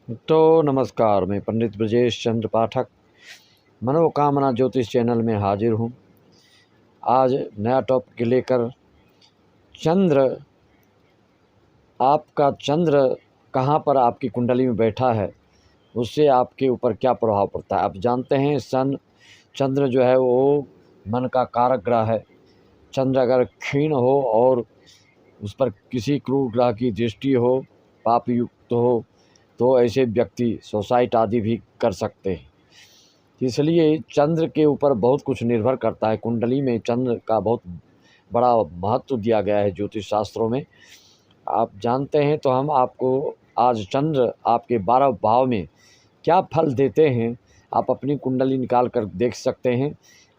तो नमस्कार, मैं पंडित ब्रजेश चंद्र पाठक मनोकामना ज्योतिष चैनल में हाजिर हूँ। आज नया टॉपिक लेकर चंद्र, आपका चंद्र कहाँ पर आपकी कुंडली में बैठा है, उससे आपके ऊपर क्या प्रभाव पड़ता है। आप जानते हैं चंद्र जो है वो मन का कारक ग्रह है। चंद्र अगर क्षीण हो और उस पर किसी क्रूर ग्रह की दृष्टि हो, पाप युक्त हो, तो ऐसे व्यक्ति सुसाइड आदि भी कर सकते हैं। इसलिए चंद्र के ऊपर बहुत कुछ निर्भर करता है। कुंडली में चंद्र का बहुत बड़ा महत्व दिया गया है ज्योतिष शास्त्रों में। आप जानते हैं तो हम आपको आज चंद्र आपके 12 भाव में क्या फल देते हैं, आप अपनी कुंडली निकाल कर देख सकते हैं।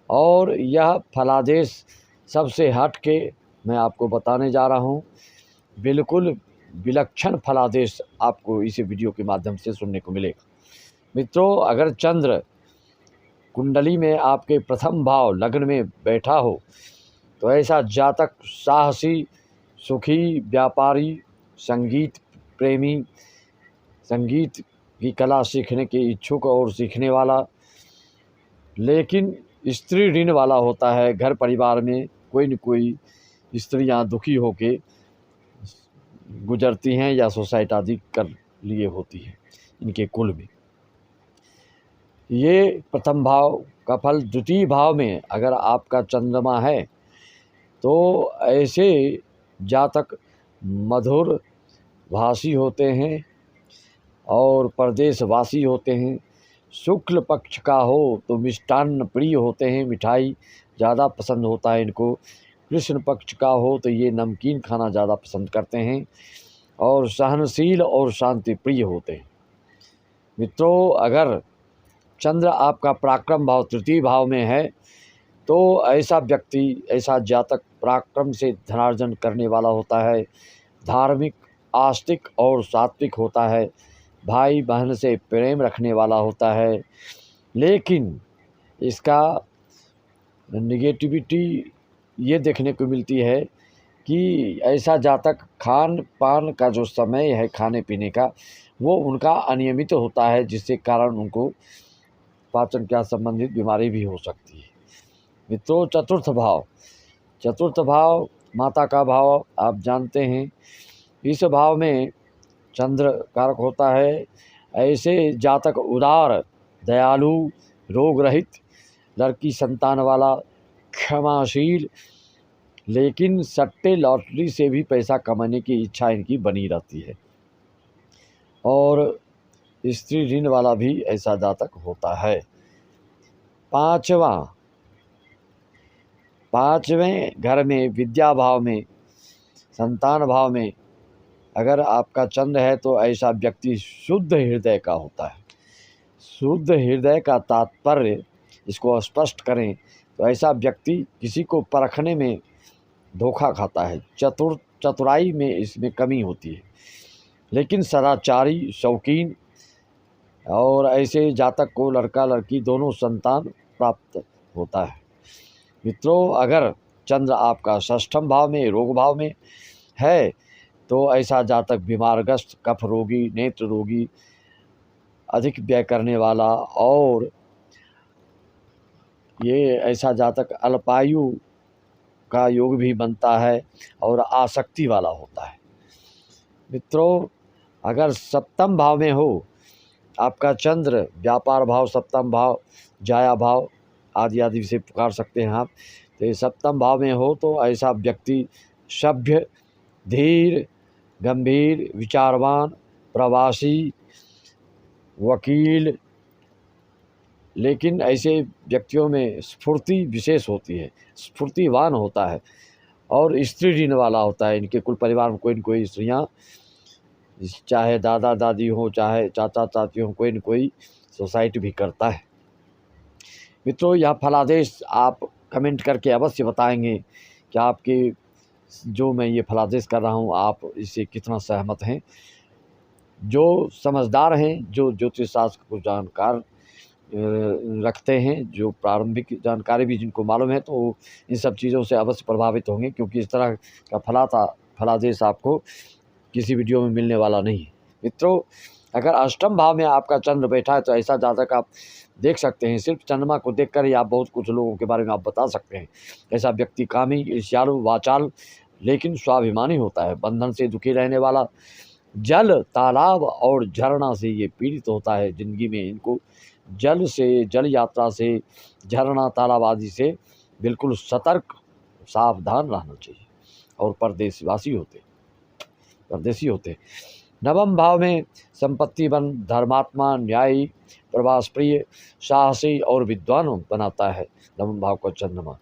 और यह फलादेश सबसे हट के मैं आपको बताने जा रहा हूँ। बिल्कुल विलक्षण फलादेश आपको इस वीडियो के माध्यम से सुनने को मिलेगा। मित्रों, अगर चंद्र कुंडली में आपके प्रथम भाव लग्न में बैठा हो तो ऐसा जातक साहसी, सुखी, व्यापारी, संगीत प्रेमी, संगीत की कला सीखने के इच्छुक और सीखने वाला, लेकिन स्त्री ऋण वाला होता है। घर परिवार में कोई न कोई स्त्रियां दुखी होके गुजरती हैं या सुसाइड आदि कर लिए होती हैं इनके कुल में। ये प्रथम भाव का फल। द्वितीय भाव में अगर आपका चंद्रमा है तो ऐसे जातक मधुर भाषी होते हैं और परदेशवासी होते हैं। शुक्ल पक्ष का हो तो मिष्टान्न प्रिय होते हैं, मिठाई ज़्यादा पसंद होता है इनको। कृष्ण पक्ष का हो तो ये नमकीन खाना ज़्यादा पसंद करते हैं और सहनशील और शांति प्रिय होते हैं। मित्रों, अगर चंद्र आपका पराक्रम भाव तृतीय भाव में है तो ऐसा व्यक्ति, ऐसा जातक पराक्रम से धनार्जन करने वाला होता है, धार्मिक, आस्तिक और सात्विक होता है, भाई बहन से प्रेम रखने वाला होता है। लेकिन इसका निगेटिविटी ये देखने को मिलती है कि ऐसा जातक खान पान का जो समय है खाने पीने का, वो उनका अनियमित होता है, जिससे कारण उनको पाचन क्या संबंधित बीमारी भी हो सकती है। मित्रों, चतुर्थ भाव माता का भाव आप जानते हैं। इस भाव में चंद्र कारक होता है। ऐसे जातक उदार, दयालु, रोग रहित, लड़की संतान वाला, क्षमाशील, लेकिन सट्टे लॉटरी से भी पैसा कमाने की इच्छा इनकी बनी रहती है। और स्त्री ऋण वाला भी ऐसा जातक होता है। पांचवें घर में विद्या भाव में, संतान भाव में अगर आपका चंद्र है तो ऐसा व्यक्ति शुद्ध हृदय का होता है। शुद्ध हृदय का तात्पर्य, इसको स्पष्ट करें तो ऐसा व्यक्ति किसी को परखने में धोखा खाता है, चतुराई में इसमें कमी होती है, लेकिन सदाचारी, शौकीन, और ऐसे जातक को लड़का लड़की दोनों संतान प्राप्त होता है। मित्रों, अगर चंद्र आपका षष्ठम भाव में, रोग भाव में है तो ऐसा जातक बीमारग्रस्त, कफ रोगी, नेत्र रोगी, अधिक व्यय करने वाला, और ये ऐसा जातक अल्पायु का योग भी बनता है और आसक्ति वाला होता है। मित्रों, अगर सप्तम भाव में हो आपका चंद्र, व्यापार भाव, सप्तम भाव, जाया भाव आदि आदि से पुकार सकते हैं आप, तो ये सप्तम भाव में हो तो ऐसा व्यक्ति सभ्य, धीर, गंभीर, विचारवान, प्रवासी, वकील, लेकिन ऐसे व्यक्तियों में स्फूर्ति विशेष होती है, स्फूर्तिवान होता है और स्त्री ऋण वाला होता है। इनके कुल परिवार में कोई न कोई स्त्रियाँ, चाहे दादा दादी हो, चाहे चाचा चाची हो, कोई न कोई सुसाइड भी करता है। मित्रों, यह फलादेश आप कमेंट करके अवश्य बताएंगे कि आपके जो मैं ये फलादेश कर रहा हूँ आप इससे कितना सहमत हैं। जो समझदार हैं, जो ज्योतिष शास्त्र को जानकार रखते हैं, जो प्रारंभिक जानकारी भी जिनको मालूम है, तो इन सब चीज़ों से अवश्य प्रभावित होंगे, क्योंकि इस तरह का फलादेश आपको किसी वीडियो में मिलने वाला नहीं है। मित्रों, अगर अष्टम भाव में आपका चंद्र बैठा है तो ऐसा जातक आप देख सकते हैं, सिर्फ चंद्रमा को देखकर ही आप बहुत कुछ लोगों के बारे में आप बता सकते हैं। ऐसा व्यक्ति कामी, ईर्ष्यालु, वाचाल लेकिन स्वाभिमानी होता है। बंधन से दुखी रहने वाला, जल, तालाब और झरना से ये पीड़ित होता है। जिंदगी में इनको जल से, जल यात्रा से, झरना, तालाब आदि से बिल्कुल सतर्क, सावधान रहना चाहिए। और परदेसी होते। नवम भाव में संपत्ति बन, धर्मात्मा, न्यायी, प्रवास प्रिय, साहसी और विद्वान बनाता है नवम भाव का चंद्रमा।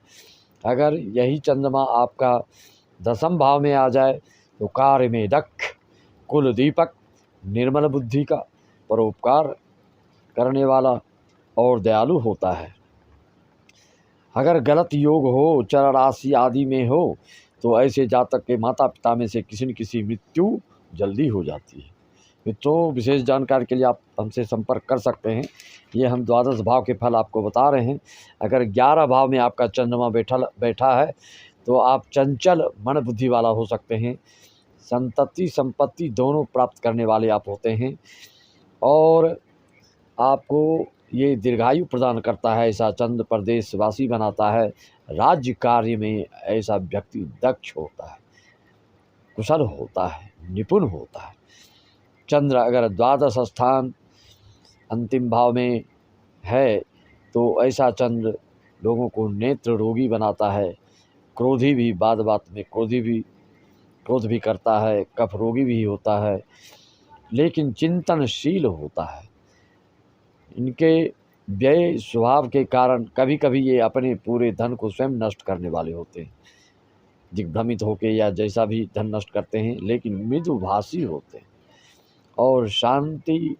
अगर यही चंद्रमा आपका दसम भाव में आ जाए तो कार्य में दक्ष, कुल दीपक, निर्मल बुद्धि का, परोपकार करने वाला और दयालु होता है। अगर गलत योग हो, चर राशि आदि में हो तो ऐसे जातक के माता पिता में से किसी न किसी मृत्यु जल्दी हो जाती है। मित्रों, विशेष जानकारी के लिए आप हमसे संपर्क कर सकते हैं। ये हम द्वादश भाव के फल आपको बता रहे हैं। अगर 11 भाव में आपका चंद्रमा बैठा है तो आप चंचल मन बुद्धि वाला हो सकते हैं। संतति संपत्ति दोनों प्राप्त करने वाले आप होते हैं और आपको ये दीर्घायु प्रदान करता है। ऐसा चंद्र प्रदेशवासी बनाता है। राज्य कार्य में ऐसा व्यक्ति दक्ष होता है, कुशल होता है, निपुण होता है। चंद्र अगर द्वादश स्थान अंतिम भाव में है तो ऐसा चंद्र लोगों को नेत्र रोगी बनाता है, क्रोधी भी, बात में क्रोध भी करता है, कफ रोगी भी होता है, लेकिन चिंतनशील होता है। इनके व्यय स्वभाव के कारण कभी कभी ये अपने पूरे धन को स्वयं नष्ट करने वाले होते हैं, दिग्भ्रमित होकर या जैसा भी धन नष्ट करते हैं, लेकिन मृदुभाषी होते हैं और शांति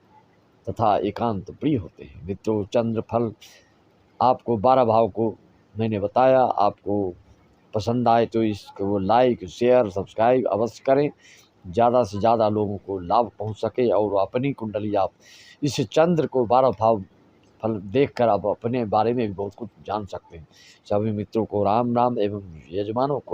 तथा एकांत प्रिय होते हैं। मित्रों, चंद्र फल आपको 12 भाव को मैंने बताया। आपको पसंद आए तो इसको लाइक, शेयर, सब्सक्राइब अवश्य करें, ज़्यादा से ज़्यादा लोगों को लाभ पहुंच सके और अपनी कुंडली आप इस चंद्र को 12 भाव फल देखकर आप अपने बारे में भी बहुत कुछ जान सकते हैं। सभी मित्रों को राम राम एवं यजमानों को